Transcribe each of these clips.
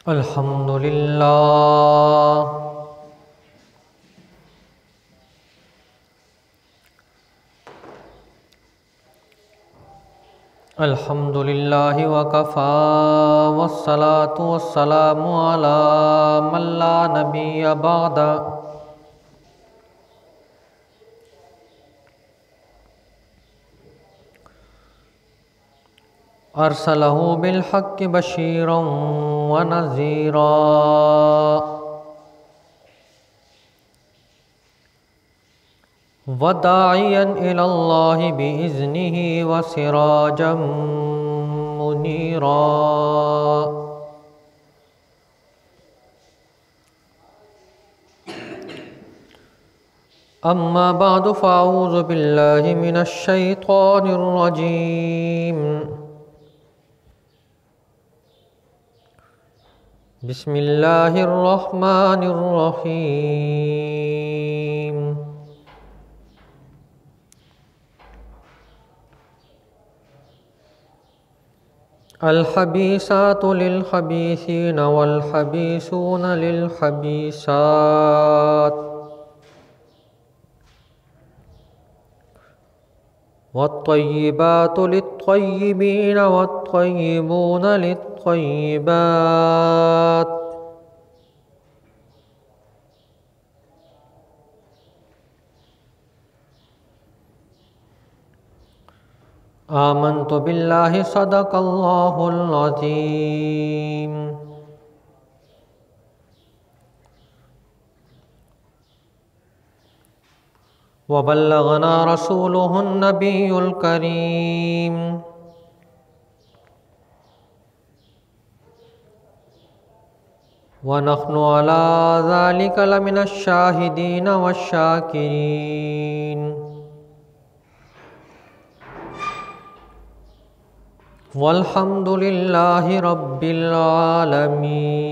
अल्हम्दुलिल्लाह अल्हम्दुलिल्लाहि वकफ़ा वस्सलातु वस्सलामु अला मन ला नबिय्य बअदा। अरसलहु बिलहक्कि बशीरन व नज़ीरा व दाइयन इलल्लाहि बिइज़्निहि व सिराजम मुनीरा। अम्मा बअदु फ़अऊज़ु बिल्लाहि मिनश शैतानिर रजीम। बिस्मिल्लाहिर रहमानिर रहीम। अल खबीसातु लिल खबीसीन वल खबीसून लिल खबीसात वत्तय्यिबातु लित्तय्यिबीन वत्तय्यिबून लित्तय्यिबात। आमन्तु बिल्लाहि सदक़ल्लाहुल अज़ीम। वबल्लगना रसूलुहुन नबियुल करीम। वनहनु अला ज़ालिका लमिनश शाहिदीन वश्शाकिरीन। वल्हम्दुलिल्लाहि रब्बिल आलमीन।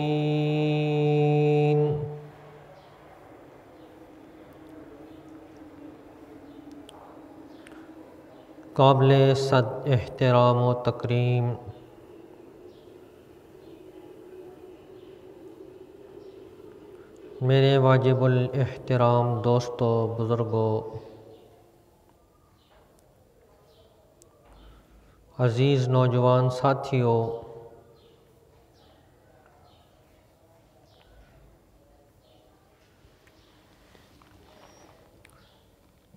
काबिल सद एहतराम व तकरीम मेरे वाजिबुल एहतराम दोस्तों, बुज़ुर्गों, अज़ीज़ नौजवान साथियों,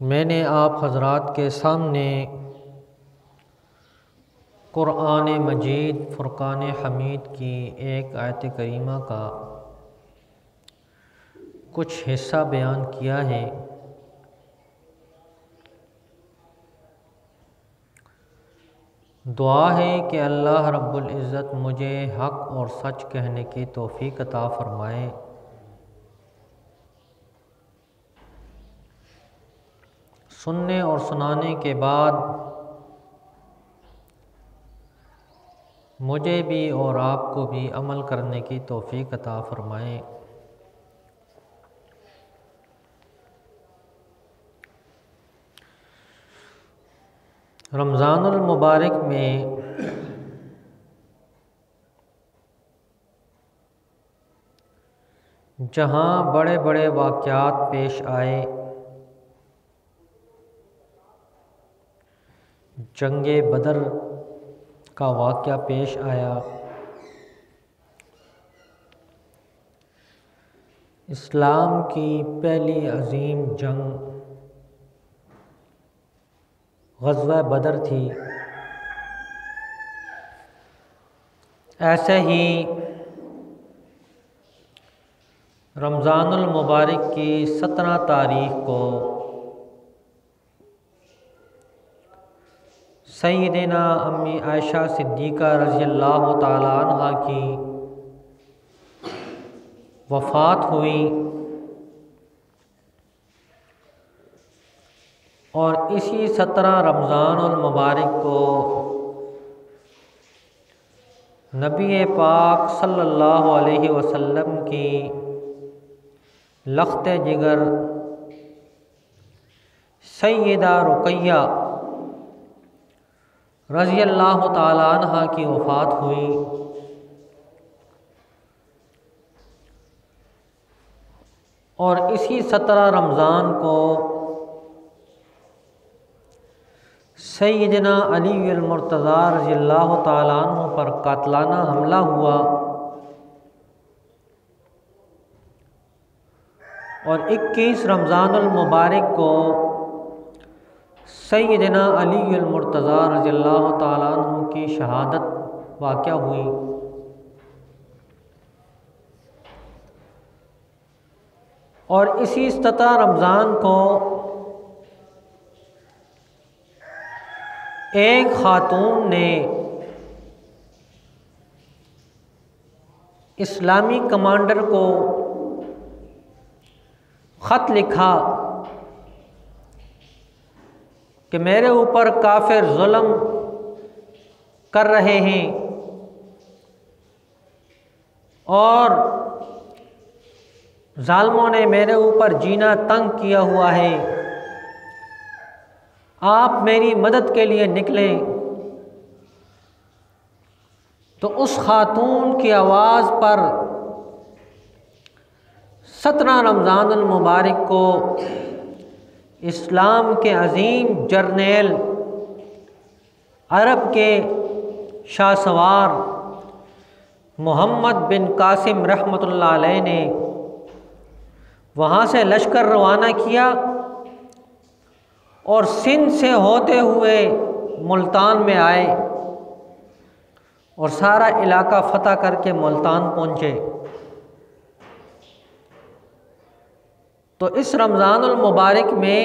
मैंने आप हज़रात के सामने कुरान मजीद फुरकान हमीद की एक आयत करीमा का कुछ हिस्सा बयान किया है। दुआ है कि अल्लाह रब्बुल इज़्ज़त मुझे हक़ और सच कहने की तौफ़ीक़ अता फ़रमाए। सुनने और सुनाने के बाद मुझे भी और आपको भी अमल करने की तौफ़ीक़ अता फ़रमाए। रमज़ानुल मुबारक में जहाँ बड़े बड़े वाक़यात पेश आए, जंगे बदर का वाक़या पेश आया, इस्लाम की पहली अज़ीम जंग ग़ज़वा बदर थी। ऐसे ही रमज़ानुल मुबारक की 17 तारीख़ को सय्यदना अम्मी आयशा सिद्दीक़ा रज़ियल्लाहु ताला अन्हा की वफ़ात हुई और इसी 17 रमज़ानुल मुबारक को नबी पाक सल्लल्लाहु अलैहि वसल्लम की लख्त जिगर सय्यदा रुक़ैया रज़ियल्लाहु ताला अन्हा की वफ़ात हुई। और इसी 17 रमज़ान को सैयदना अली अल-मुर्तज़ा रज़ियल्लाहु ताला अन्हु पर कातलाना हमला हुआ और 21 रमज़ानुल मुबारक को सैयदना अली अल-मुर्तज़ा रज़ियल्लाहु ताला अन्हु की शहादत वाक़या हुई। और इसी 17 रमज़ान को एक खातून ने इस्लामी कमांडर को ख़त लिखा कि मेरे ऊपर काफिर जुल्म कर रहे हैं और जालिमों ने मेरे ऊपर जीना तंग किया हुआ है, आप मेरी मदद के लिए निकलें। तो उस खातून की आवाज़ पर 17 रमज़ानुल मुबारक को इस्लाम के अज़ीम जर्नेल, अरब के शाहसवार मोहम्मद बिन कासिम रहमतुल्लाह अलैह ने वहाँ से लश्कर रवाना किया और सिंध से होते हुए मुल्तान में आए और सारा इलाका फ़तह करके मुल्तान पहुँचे। तो इस रमज़ानुल मुबारक में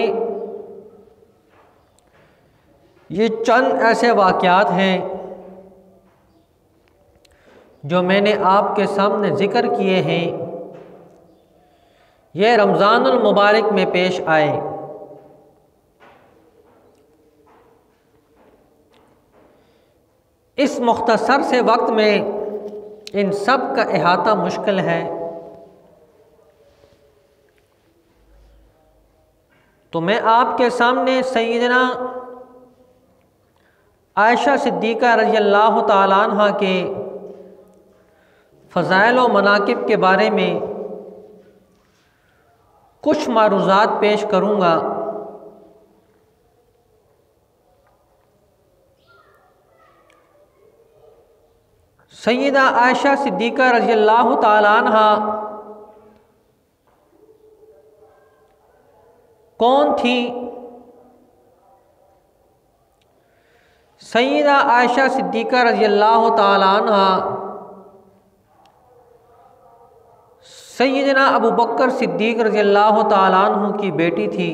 ये चंद ऐसे वाक़यात हैं जो मैंने आपके सामने ज़िक्र किए हैं, ये रमज़ानुल मुबारक में पेश आए। इस मुख्तसर से वक्त में इन सब का अहाता मुश्किल है, तो मैं आपके सामने सैयदना आयशा सिद्दीक़ा रज़ियल्लाहु ताला अन्हा के फ़ज़ाइल व मनाक़िब के बारे में कुछ मारूज़ात पेश करूँगा। सैयदा आयशा सिद्दीक़ा रज़ियल्लाहु ताला अन्हा कौन थी? सैयदा आयशा सिद्दीक़ा रज़ियल्लाहु ताला अन्हा सैयदना अबू बकर सिद्दीक़ रज़ियल्लाहु ताला अन्हु की बेटी थी।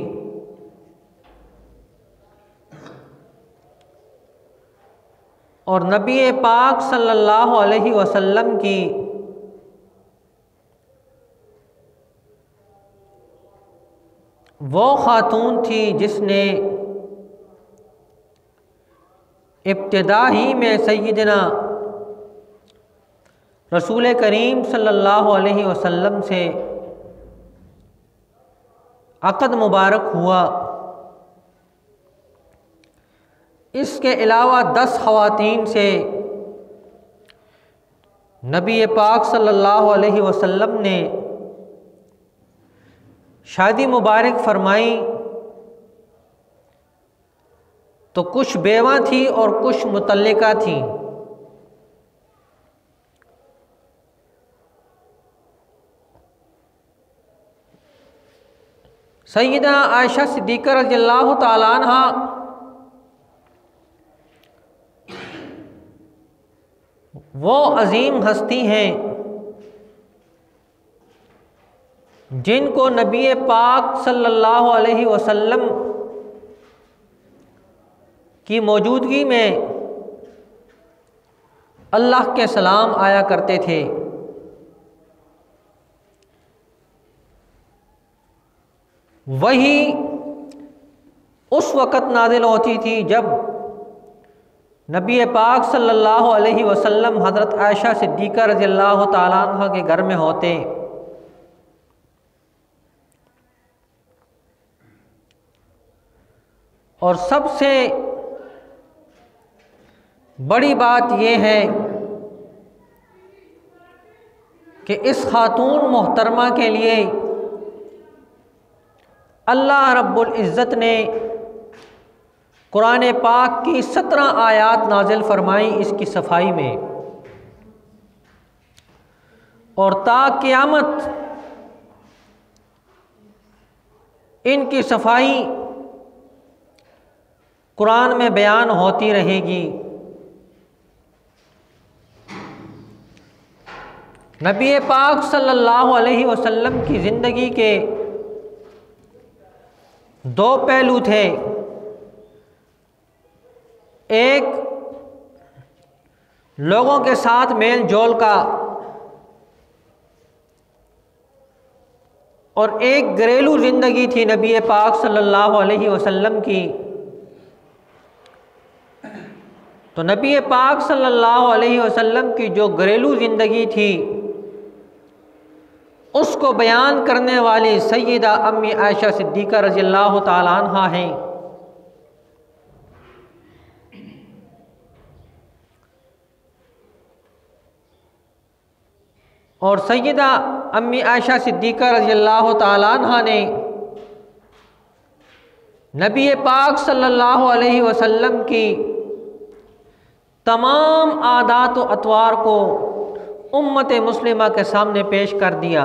और नबी पाक सल्लल्लाहु अलैहि वसल्लम की वो खातून थी जिसने इब्तिदा ही में सैयदना रसूल करीम सल्लल्लाहु अलैहि वसल्लम से अक़द मुबारक हुआ। इसके अलावा 10 ख़वातीन से नबी पाक सल्लल्लाहु अलैहि वसल्लम ने शादी मुबारक फरमाई, तो कुछ बेवा थी और कुछ मुतल्लिका थी। सैयदा आयशा सिद्दीक़ा रज़ियल्लाहु ताला अन्हा वो अजीम हस्ती हैं जिनको नबी पाक सल्लल्लाहु अलैहि वसल्लम की मौजूदगी में अल्लाह के सलाम आया करते थे। वही उस वक़्त नाज़िल होती थी जब नबी पाक सल्लल्लाहु अलैहि वसल्लम हज़रत आयशा सिद्दीक़ा रज़ियल्लाहु ताला अन्हा के घर में होते। और सबसे बड़ी बात यह है कि इस खातून मोहतरमा के लिए अल्लाह रब्बुल इज़्ज़त ने कुरान पाक की 17 आयात नाजिल फरमाई इसकी सफाई में, और ता क़यामत इनकी सफाई कुरान में बयान होती रहेगी। नबी पाक सल्लल्लाहु अलैहि वसल्लम की ज़िंदगी के दो पहलू थे। एक लोगों के साथ मेल जोल का, और एक घरेलू ज़िंदगी थी नबी पाक सल्लल्लाहु अलैहि वसल्लम की। तो नबी पाक सल्लल्लाहु अलैहि वसल्लम की जो घरेलू ज़िंदगी थी उसको बयान करने वाली सैयदा अम्मी आयशा सिद्दीक़ा रज़ियल्लाहु ताला अन्हा हैं। और सैयदा अम्मी आयशा सिद्दीक़ा रज़ियल्लाहु ताला अन्हा ने नबी पाक सल्लल्लाहु अलैहि वसल्लम की तमाम आदात व अतवार को उम्मत मुस्लिमा के सामने पेश कर दिया।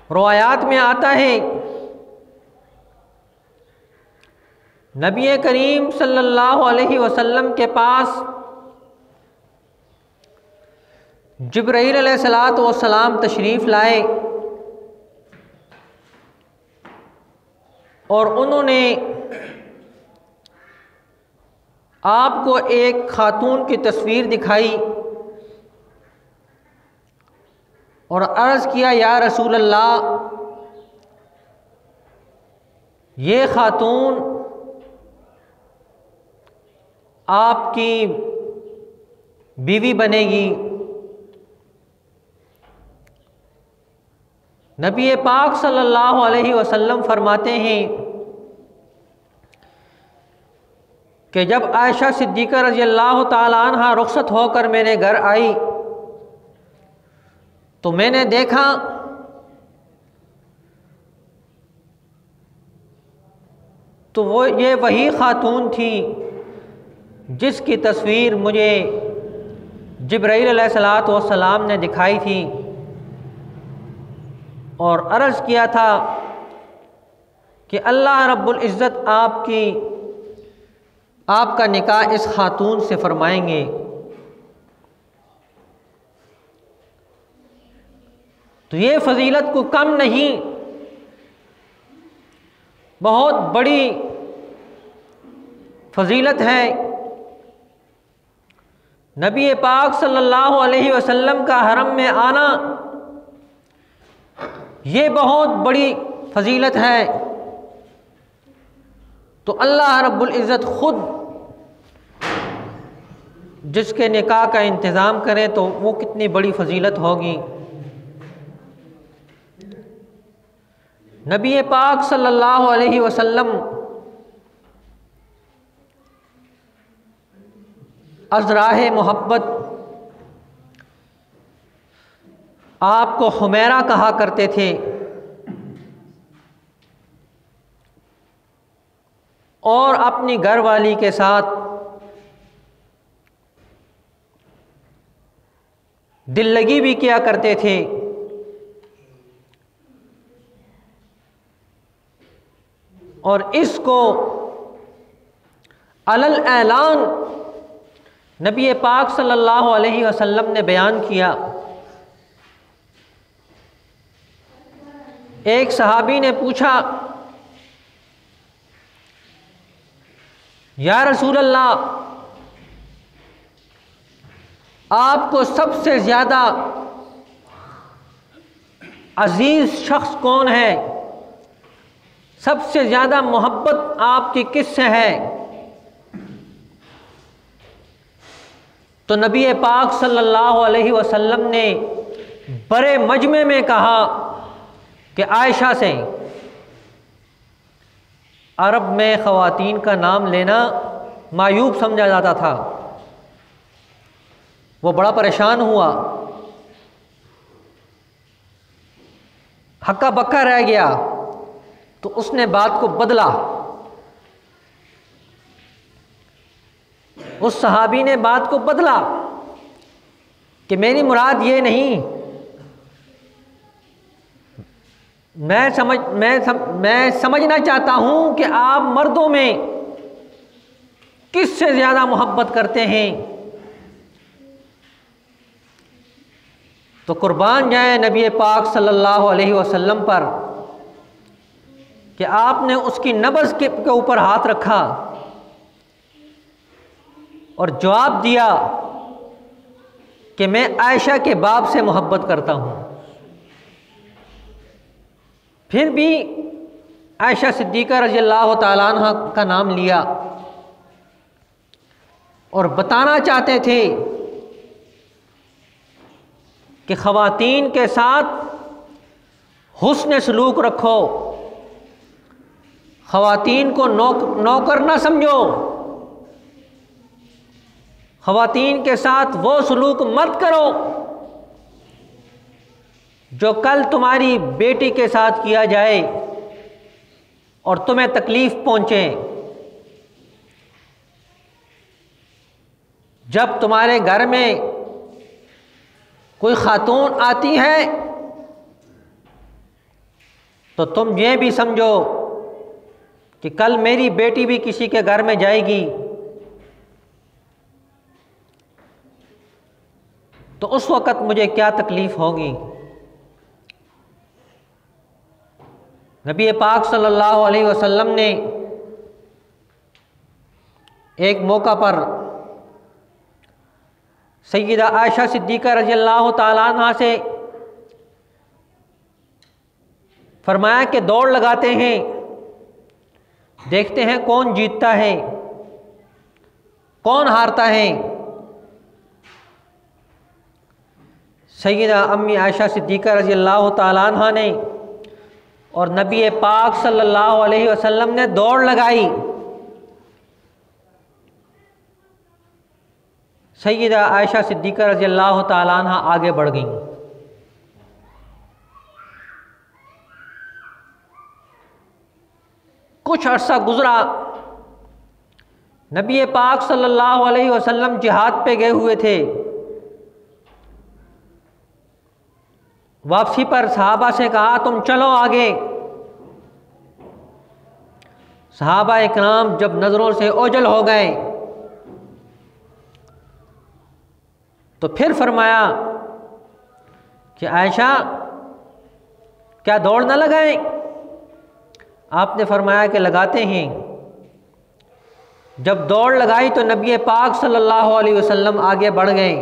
रवायात में आता है नबी करीम सल्लल्लाहु अलैहि वसल्लम के पास जिब्राईल अलैहिस्सलातु वस्सलाम तशरीफ़ लाए और उन्होंने आपको एक खातून की तस्वीर दिखाई और अर्ज़ किया, या रसूल अल्लाह, ये खातून आपकी बीवी बनेगी। नबी पाक सल्लल्लाहु अलैहि वसल्लम फरमाते हैं कि जब आयशा सिद्दीक़ा रज़ियल्लाहु ताला अन्हा रुख़्सत होकर मेरे घर आई तो मैंने देखा तो ये वही खातून थी जिसकी तस्वीर मुझे जिब्राईल अलैहिस्सलातु वस्सलाम ने दिखाई थी और अर्ज़ किया था कि अल्लाह रब्बुल इज़्ज़त आपका निकाह इस खातून से फरमाएंगे। तो ये फ़जीलत को कम नहीं, बहुत बड़ी फ़जीलत है। नबी पाक सल्लल्लाहु अलैहि वसल्लम का हरम में आना ये बहुत बड़ी फ़जीलत है। तो अल्लाह रब्बुल इज़्ज़त ख़ुद जिसके निकाह का इंतज़ाम करें तो वो कितनी बड़ी फ़जीलत होगी। नबी पाक सल्लल्लाहु अलैहि वसल्लम अज़राहे मोहब्बत आपको हुमैरा कहा करते थे और अपनी घरवाली के साथ दिल लगी भी किया करते थे। और इसको अलल ऐलान नबी पाक सल्लल्लाहु अलैहि वसल्लम ने बयान किया। एक सहाबी ने पूछा, या रसूल अल्लाह, आपको सबसे ज़्यादा अजीज़ शख्स कौन है, सबसे ज़्यादा मोहब्बत आपकी किससे है? तो नबी पाक सल्लल्लाहु अलैहि वसल्लम ने बड़े मजमे में कहा कि आयशा से। अरब में ख़वातीन का नाम लेना मायूब समझा जाता था। वो बड़ा परेशान हुआ हक्का बक्का रह गया तो उसने बात को बदला। उस सहाबी ने बात को बदला कि मेरी मुराद ये नहीं, मैं समझना चाहता हूं कि आप मर्दों में किससे ज़्यादा मोहब्बत करते हैं। तो कुर्बान जाए नबी पाक सल्लल्लाहु अलैहि वसल्लम पर कि आपने उसकी नब्ज़ के ऊपर हाथ रखा और जवाब दिया कि मैं आयशा के बाप से मोहब्बत करता हूँ। फिर भी आयशा सिद्दीक़ा रज़ियल्लाहु ताला अन्हा का नाम लिया और बताना चाहते थे कि ख़वातीन के साथ हुस्न सलूक रखो, ख़वातीन को नौकर ना समझो, ख़वातीन के साथ वो सलूक मत करो जो कल तुम्हारी बेटी के साथ किया जाए और तुम्हें तकलीफ़ पहुँचे। जब तुम्हारे घर में कोई खातून आती है तो तुम ये भी समझो कि कल मेरी बेटी भी किसी के घर में जाएगी, तो उस वक़्त मुझे क्या तकलीफ़ होगी। नबी पाक सल्लल्लाहु अलैहि वसल्लम ने एक मौका पर सय्यदा आयशा सिद्दीक़ा रज़ियल्लाहु ताला अन्हा से फरमाया कि दौड़ लगाते हैं, देखते हैं कौन जीतता है कौन हारता है। सय्यदा अम्मी आयशा सिद्दीक़ा रज़ियल्लाहु ताला अन्हा ने और नबी पाक सल्लल्लाहु अलैहि वसल्लम ने दौड़ लगाई। सय्यदा आयशा सिद्दीक़ा रज़ियल्लाहु ताला अन्हा आगे बढ़ गईं। कुछ अरसा गुज़रा, नबी पाक सल्लल्लाहु अलैहि वसल्लम जिहाद पे गए हुए थे। वापसी पर सहाबा से कहा तुम चलो आगे। सहाबा इकराम जब नज़रों से ओझल हो गए तो फिर फरमाया कि आयशा क्या दौड़ न लगाएं। आपने फरमाया कि लगाते हैं। जब दौड़ लगाई तो नबी पाक सल्लल्लाहु अलैहि वसल्लम आगे बढ़ गए।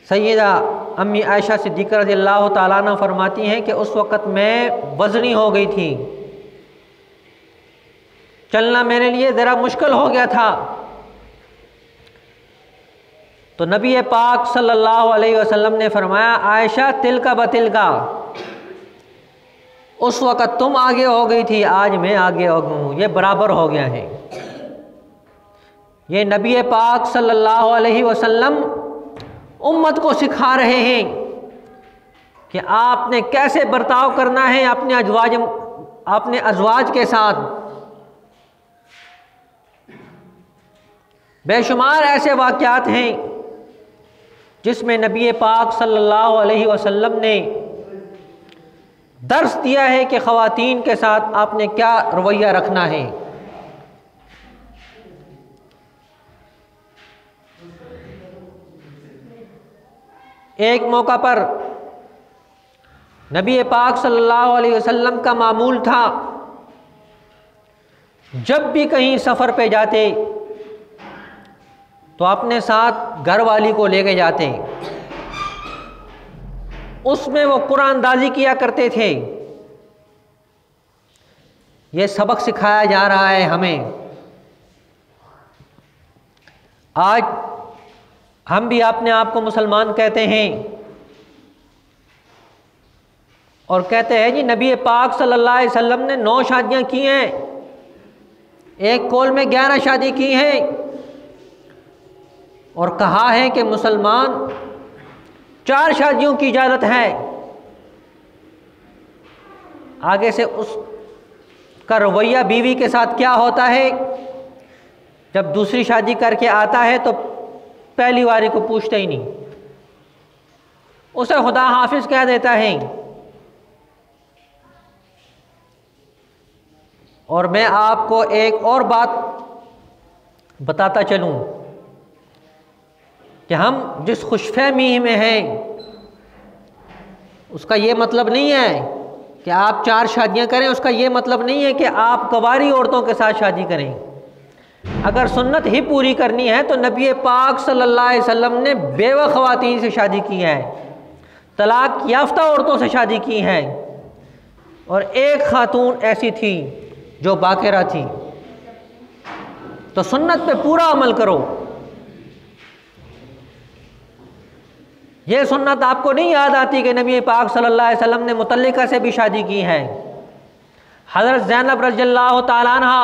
सय्यदा अम्मी आयशा सिद्दीक़ा रज़ियल्लाहु ताला अन्हा फरमाती हैं कि उस वक़्त मैं वज़नी हो गई थी, चलना मेरे लिए ज़रा मुश्किल हो गया था। तो नबी पाक सल्लल्लाहु अलैहि वसल्लम ने फरमाया आयशा तिल का बतिल का, उस वक़्त तुम आगे हो गई थी, आज मैं आगे हो गई हूँ, ये बराबर हो गया है। ये नबी पाक सल्लल्लाहु अलैहि वसल्लम उम्मत को सिखा रहे हैं कि आपने कैसे बर्ताव करना है अपने अज़वाज के साथ। बेशुमार ऐसे वाक़यात हैं जिसमें नबी पाक सल्लल्लाहु अलैहि वसल्लम ने दर्स दिया है कि ख़वातीन के साथ आपने क्या रवैया रखना है। एक मौका पर नबी पाक सल्लल्लाहु अलैहि वसल्लम का मामूल था, जब भी कहीं सफ़र पे जाते तो अपने साथ घरवाली को लेके जाते, उसमें वो कुरानदाजी किया करते थे। ये सबक सिखाया जा रहा है हमें। आज हम भी अपने आप को मुसलमान कहते हैं और कहते हैं जी नबी पाक सल्लल्लाहु अलैहि वसल्लम ने 9 शादियां की हैं, एक कौल में 11 शादी की हैं और कहा है कि मुसलमान 4 शादियों की इजाज़त है। आगे से उसका रवैया बीवी के साथ क्या होता है, जब दूसरी शादी करके आता है तो पहली वारी को पूछता ही नहीं, उसे खुदा हाफिज कह देता है। और मैं आपको एक और बात बताता चलूं कि हम जिस खुशफहमी में हैं उसका ये मतलब नहीं है कि आप 4 शादियां करें, उसका ये मतलब नहीं है कि आप कवारी औरतों के साथ शादी करें। अगर सुन्नत ही पूरी करनी है तो नबी पाक सल्लल्लाहु अलैहि वसल्लम ने बेवा ख़वातीन से शादी की है, तलाक याफ्ता औरतों से शादी की है, और एक खातून ऐसी थी जो बाक़िरा थी। तो सुन्नत पे पूरा अमल करो। ये सुन्नत आपको नहीं याद आती कि नबी पाक सल्लल्लाहु अलैहि वसल्लम ने मुतल्लिका से भी शादी की है। हज़रत ज़ैनब रज़ियल्लाहु ताला अन्हा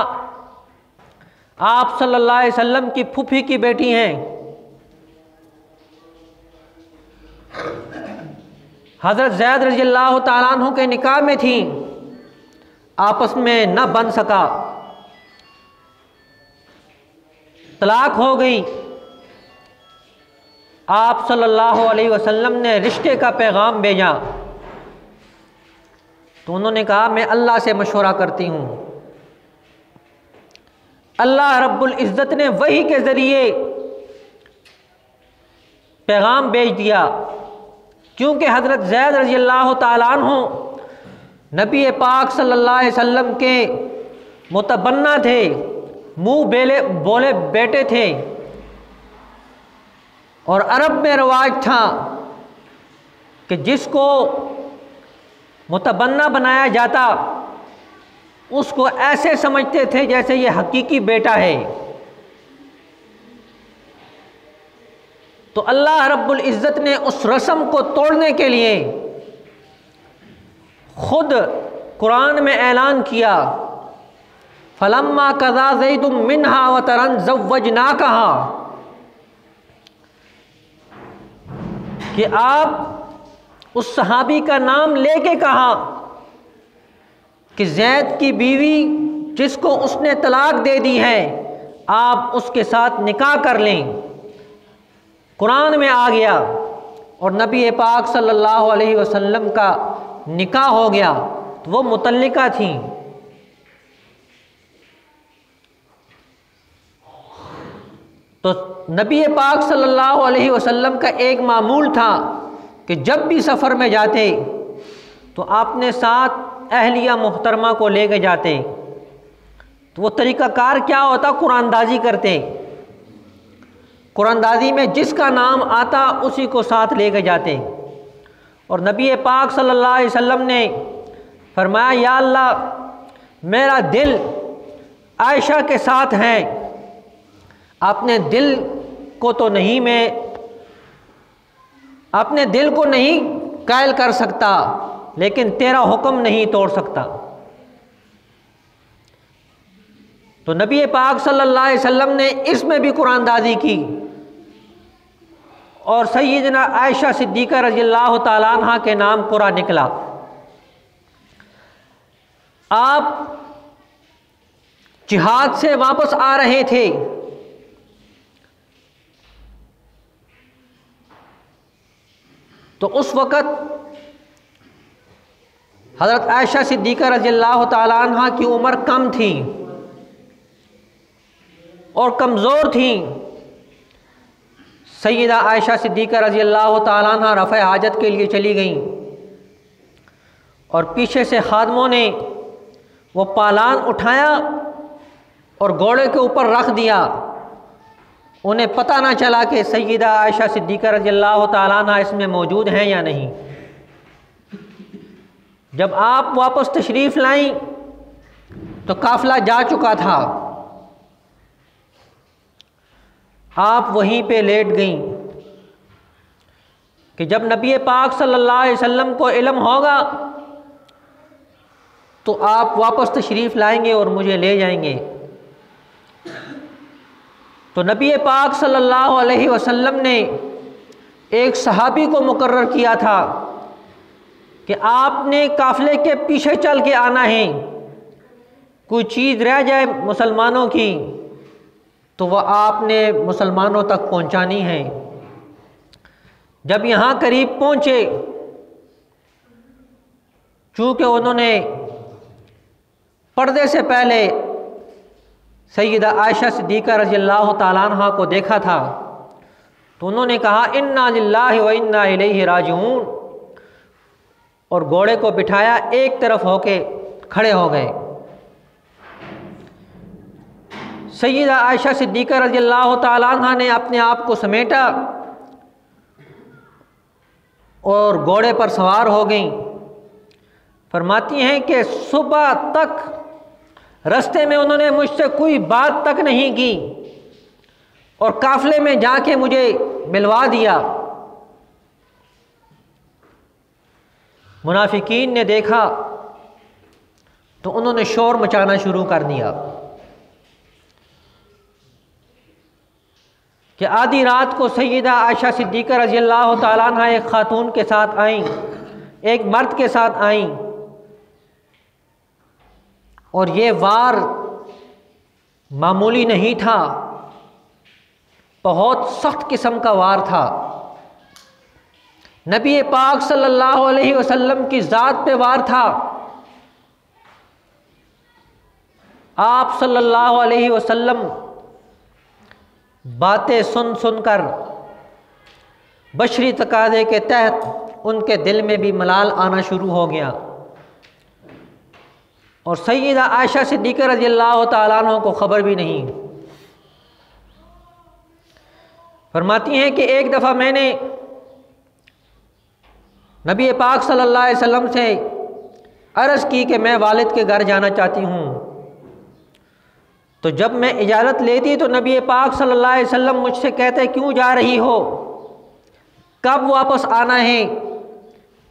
आप सल्लल्लाहु अलैहि वसल्लम की फूफी की बेटी हैं। हज़रत ज़ैद रज़ियल्लाहु ताला अन्हु के निकाह में थी, आपस में न बन सका, तलाक हो गई। आप सल्लल्लाहु अलैहि वसल्लम ने रिश्ते का पैगाम भेजा तो उन्होंने कहा मैं अल्लाह से मशवरा करती हूँ। अल्लाह रब्बुल इज़्ज़त ने वही के ज़रिए पैगाम भेज दिया, क्योंकि हज़रत ज़ैद रज़ियल्लाहु ताला अन्हु नबी पाक सल्लल्लाहु अलैहि वसल्लम के मुतबन्ना थे, मुँह बोले बेटे थे। और अरब में रवाज था कि जिसको मुतबन्ना बनाया जाता उसको ऐसे समझते थे जैसे ये हकीकी बेटा है। तो अल्लाह रब्बुल इज़्ज़त ने उस रस्म को तोड़ने के लिए खुद कुरान में ऐलान किया, फलम्मा कज़ा ज़ैदुम मिन्हा वतरन ज़व्वजनाकहा, कि आप उस सहाबी का नाम लेके कहा कि ज़ैद की बीवी जिसको उसने तलाक दे दी है आप उसके साथ निकाह कर लें। कुरान में आ गया और नबी पाक सल्लल्लाहु अलैहि वसल्लम का निकाह हो गया, तो वो मुतल्लिका थी। तो नबी पाक सल्लल्लाहु अलैहि वसल्लम का एक मामूल था कि जब भी सफ़र में जाते तो आपने साथ अहलिया मुहतरमा को लेके जाते। तो वो तरीक़ाकार क्या होता, कुरानदाजी करते। कुरानदाजी में जिसका नाम आता उसी को साथ लेके जाते। और नबी पाक सल्लल्लाहु अलैहि वसल्लम ने फरमाया, या अल्लाह मेरा दिल आयशा के साथ है, अपने दिल को तो नहीं, मैं अपने दिल को नहीं कायल कर सकता, लेकिन तेरा हुक्म नहीं तोड़ सकता। तो नबी पाक सल्लल्लाहु अलैहि वसल्लम ने इसमें भी कुरानदाजी की और सय्यदना आयशा सिद्दीक़ा रज़ियल्लाहु ताला अन्हा के नाम पूरा निकला। आप जिहाद से वापस आ रहे थे, तो उस वक़्त हज़रत आयशा सिद्दीक़ा रज़ियल्लाहु ताला अन्हा की उम्र कम थी और कमज़ोर थी। सय्यदा आयशा सिद्दीक़ा रज़ियल्लाहु ताला अन्हा रफ़े हाजत के लिए चली गईं और पीछे से खादमों ने वो पालान उठाया और घोड़े के ऊपर रख दिया। उन्हें पता ना चला कि सय्यदा आयशा सिद्दीक़ा रज़ियल्लाहु ताला अन्हा इसमें मौजूद हैं या नहीं। जब आप वापस तशरीफ़ लाईं तो काफ़िला जा चुका था। आप वहीं पे लेट गईं कि जब नबी पाक सल्लल्लाहु अलैहि वसल्लम को इल्म होगा तो आप वापस तशरीफ़ लाएंगे और मुझे ले जाएंगे। तो नबी पाक सल्लल्लाहु अलैहि वसल्लम ने एक सहाबी को मुकर्रर किया था कि आपने काफ़िले के पीछे चल के आना है, कोई चीज़ रह जाए मुसलमानों की तो वह आपने मुसलमानों तक पहुंचानी है। जब यहाँ करीब पहुँचे, चूँकि उन्होंने पर्दे से पहले सैयदा आयशा सिद्दीक़ा रज़ियल्लाहु ताला अन्हा को देखा था, तो उन्होंने कहा इन्ना लिल्लाहि व इन्ना इलैहि राजिऊन, और घोड़े को बिठाया, एक तरफ होके खड़े हो गए। सैयदा आयशा सिद्दीक़ा रज़ियल्लाहु ताला अन्हा ने अपने आप को समेटा और घोड़े पर सवार हो गईं। फरमाती हैं कि सुबह तक रास्ते में उन्होंने मुझसे कोई बात तक नहीं की और काफ़िले में जाके मुझे मिलवा दिया। मुनाफिकीन ने देखा तो उन्होंने शोर मचाना शुरू कर दिया कि आधी रात को सैयदा आयशा सिद्दीक़ा रज़ियल्लाहु ताला अन्हा एक खातून के साथ आईं, एक मर्द के साथ आईं, और ये वार मामूली नहीं था, बहुत सख्त किस्म का वार था। नबी पाक सल्लल्लाहु अलैहि वसल्लम की ज़ात पे वार था। आप सल्लल्लाहु अलैहि वसल्लम बातें सुन सुनकर बशरी तकाज़े के तहत उनके दिल में भी मलाल आना शुरू हो गया, और सैयदा आयशा सिद्दीक़ा रज़ियल्लाहु ताला अन्हा को ख़बर भी नहीं। फरमाती हैं कि एक दफ़ा मैंने नबी पाक सल्लल्लाहु अलैहि वसल्लम से अर्ज़ की कि मैं वालिद के घर जाना चाहती हूँ। तो जब मैं इजाज़त लेती तो नबी पाक सल्लल्लाहु अलैहि वसल्लम मुझसे कहते क्यों जा रही हो, कब वापस आना है,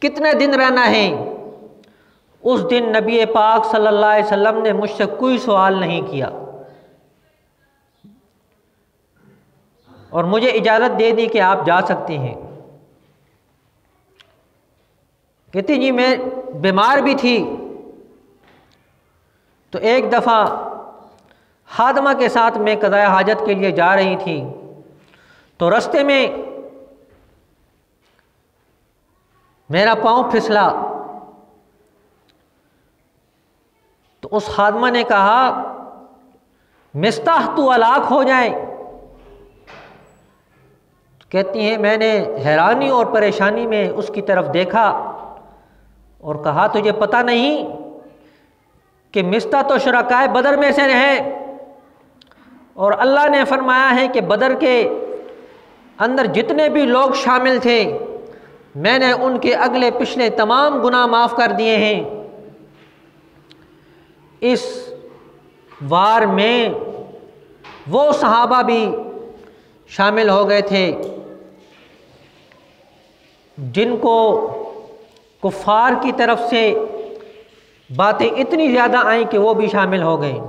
कितने दिन रहना है। उस दिन नबी पाक सल्लल्लाहु अलैहि वसल्लम ने मुझसे कोई सवाल नहीं किया और मुझे इजाज़त दे दी कि आप जा सकते हैं। कहती जी मैं बीमार भी थी, तो एक दफ़ा खादमा के साथ मैं क़ज़ाए हाजत के लिए जा रही थी, तो रास्ते में मेरा पाँव फिसला, तो उस खादमा ने कहा मिस्ताह तू हलाक हो जाए। कहती हैं मैंने हैरानी और परेशानी में उसकी तरफ देखा और कहा तुझे पता नहीं कि मिस्ता तो शुरकाए बदर में से है, और अल्लाह ने फरमाया है कि बदर के अंदर जितने भी लोग शामिल थे मैंने उनके अगले पिछले तमाम गुनाह माफ़ कर दिए हैं। इस वार में वो सहाबा भी शामिल हो गए थे जिनको कुफ़ार की तरफ से बातें इतनी ज़्यादा आईं कि वो भी शामिल हो गए।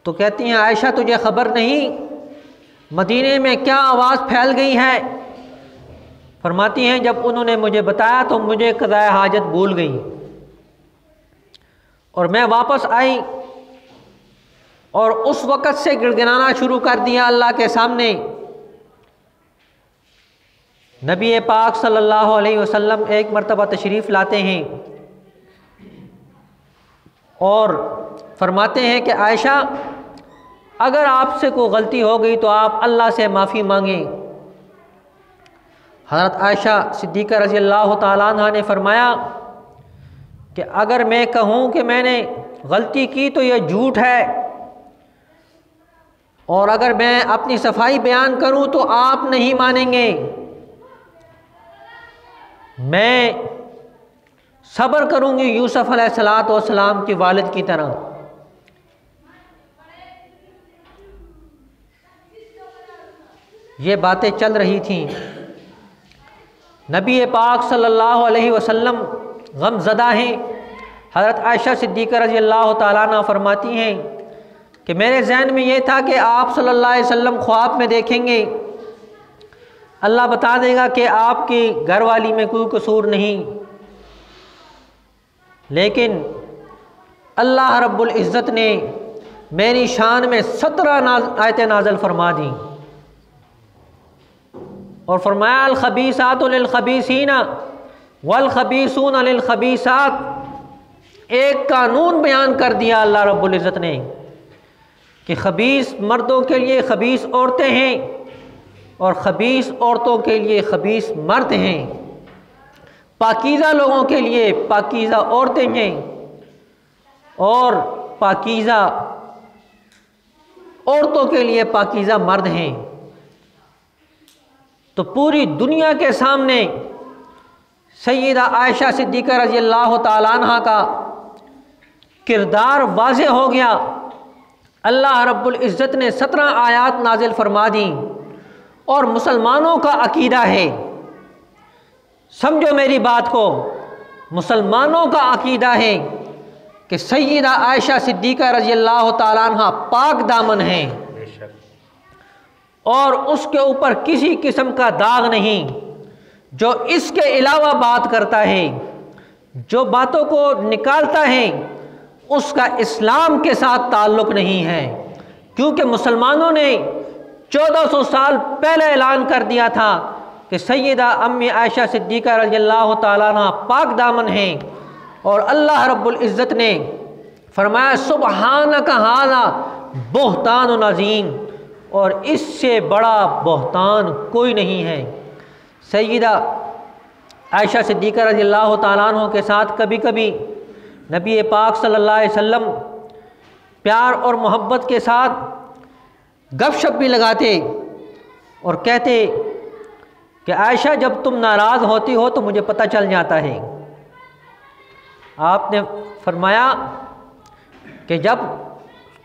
तो कहती हैं आयशा तुझे ख़बर नहीं मदीने में क्या आवाज़ फैल गई है। फरमाती हैं जब उन्होंने मुझे बताया तो मुझे क़ज़ाए हाजत भूल गई और मैं वापस आई और उस वक़्त से गिड़गिड़ाना शुरू कर दिया अल्लाह के सामने। नबी पाक सल्लल्लाहु अलैहि वसल्लम एक मरतबा तशरीफ़ लाते हैं और फरमाते हैं कि आयशा अगर आपसे कोई गलती हो गई तो आप अल्लाह से माफ़ी मांगें। हज़रत आयशा सिद्दीक़ा रज़ियल्लाहु ताला अन्हा ने फरमाया कि अगर मैं कहूँ कि मैंने गलती की तो यह झूठ है, और अगर मैं अपनी सफाई बयान करूँ तो आप नहीं मानेंगे। मैं सब्र करूँगी यूसुफ अलैहिस्सलातु वस्सलाम के वालिद की तरह। ये बातें चल रही थीं। नबी पाक सल्लल्लाहु अलैहि वसल्लम गमज़दा हैं। हज़रत आयशा सिद्दीक़ा रज़ियल्लाहु ताला अन्हा फरमाती हैं कि मेरे जहन में ये था कि आप सल्लल्लाहु अलैहि वसल्लम ख्वाब में देखेंगे अल्लाह बता देगा कि आपकी घरवाली में कोई कसूर नहीं, लेकिन अल्लाह रब्बुल इज़्ज़त ने मेरी शान में 17 आयतें नाज़िल फरमा दी और फरमाया अल खबीसातु लिल खबीसीना वल खबीसूना लिल खबीसात। एक कानून बयान कर दिया अल्लाह रब्बुल इज़्ज़त ने कि खबीस मर्दों के लिए खबीस औरतें हैं और ख़बीस औरतों के लिए ख़बीस मर्द हैं। पाकीज़ा लोगों के लिए पाकीज़ा औरतें हैं और पाकीज़ा औरतों के लिए पाकीज़ा मर्द हैं। तो पूरी दुनिया के सामने सय्यदा आयशा सिद्दीक़ा रज़ी अल्लाह ताला अन्हा का किरदार वाज़े हो गया। अल्लाह रब्बुल इज़्ज़त ने 17 आयात नाजिल फरमा दी और मुसलमानों का अकीदा है, समझो मेरी बात को, मुसलमानों का अकीदा है कि सय्यदा आयशा सिद्दीक़ा रज़ी अल्लाह ताला अन्हा पाक दामन हैं और उसके ऊपर किसी किस्म का दाग नहीं। जो इसके अलावा बात करता है, जो बातों को निकालता है, उसका इस्लाम के साथ ताल्लुक़ नहीं है, क्योंकि मुसलमानों ने 1400 साल पहले ऐलान कर दिया था कि सय्यदा अम्मी आयशा सिद्दीक़ा रज़ियल्लाहु ताला अन्हा पाक दामन हैं और अल्लाह रब्बुल इज़्ज़त ने फरमाया सुब्हानका हाज़ा बुहतानुन अज़ीम, और इससे बड़ा बहतान कोई नहीं है। सय्यदा आयशा सिद्दीक़ा रज़ियल्लाहु ताला अन्हा के साथ कभी कभी नबी पाक सल्लल्लाहु अलैहि वसल्लम प्यार और मोहब्बत के साथ गपशप भी लगाते और कहते कि आयशा जब तुम नाराज़ होती हो तो मुझे पता चल जाता है। आपने फरमाया कि जब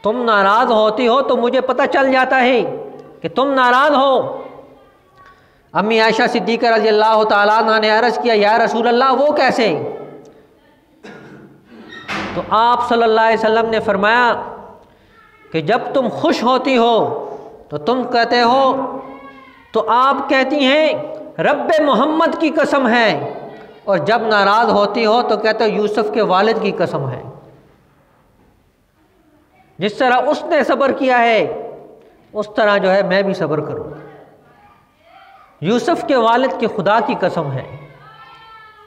तुम नाराज़ होती हो तो मुझे पता चल जाता है कि तुम नाराज़ हो। अम्मी आयशा सिद्दीक़ा रज़ियल्लाहु ताला अन्हा ने अर्ज़ किया या रसूल अल्लाह वो कैसे? तो आप सल्लल्लाहु अलैहि वसल्लम ने फरमाया कि जब तुम खुश होती हो तो तुम कहते हो, तो आप कहती हैं रब्बे मोहम्मद की कसम है, और जब नाराज़ होती हो तो कहते हो यूसुफ के वालिद की कसम है। जिस तरह उसने सब्र किया है उस तरह जो है मैं भी सब्र करूँगा। यूसुफ के वालिद की खुदा की कसम है।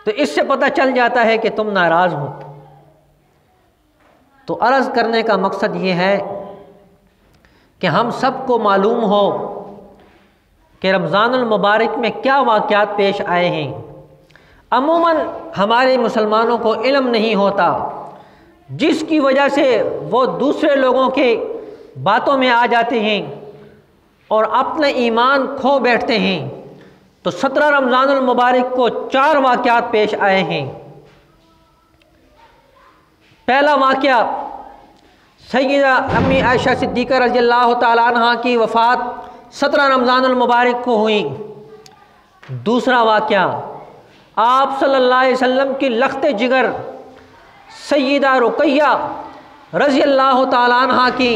तो इससे पता चल जाता है कि तुम नाराज़ हो। तो अर्ज़ करने का मकसद ये है कि हम सबको मालूम हो कि रमज़ानुल मुबारक में क्या वाक़यात पेश आए हैं। अमूमन हमारे मुसलमानों को इल्म नहीं होता, जिसकी वजह से वो दूसरे लोगों के बातों में आ जाते हैं और अपना ईमान खो बैठते हैं। तो 17 रमज़ानुल मुबारक को 4 वाक़यात पेश आए हैं। पहला वाक़या सय्यदा अम्मी आयशा सिद्दीक़ा रज़ियल्लाहु ताला अन्हा की वफ़ात 17 रमज़ानुल मुबारक को हुई। दूसरा वाक़या आप सल्लल्लाहु अलैहि वसल्लम की लख्त जिगर सय्यदा रुक़ैया रज़ियल्लाहु ताला अन्हा की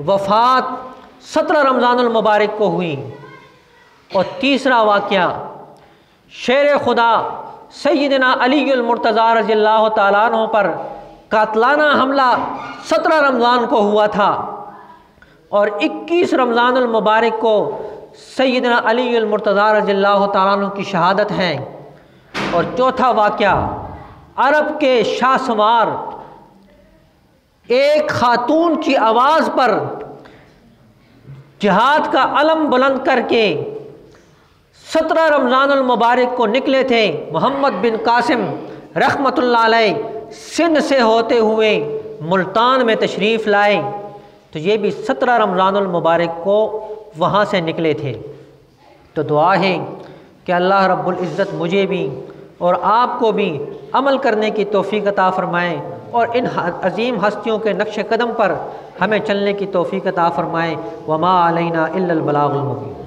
वफ़ात 17 रमज़ानुल मुबारक को हुई। और तीसरा वाक़या शेर खुदा सय्यदना अलीउल मुर्तज़ा रज़ियल्लाहु ताला अन्हु पर कातलाना हमला 17 रमज़ान को हुआ था और 21 रमज़ानुल मुबारक को सय्यदना अलीउल मुर्तज़ा रज़ियल्लाहु ताला अन्हु की शहादत है। और चौथा वाक़या अरब के शाहसवार एक खातून की आवाज़ पर जिहाद का अलम बुलंद करके 17 रमज़ानुल मुबारक को निकले थे। मोहम्मद बिन कासिम रहमतुल्लाह अलैह सिंध से होते हुए मुल्तान में तशरीफ़ लाए, तो ये भी 17 रमज़ानुल मुबारक को वहाँ से निकले थे। तो दुआ है कि अल्लाह रब्बुल इज़्ज़त मुझे भी और आपको भी अमल करने की तौफ़ीक़ अता फ़रमाए और इन अज़ीम हस्तियों के नक्श कदम पर हमें चलने की तौफ़ीक़ अता फ़रमाए। वमा अलैना इल्लल बलागुल मुबीन।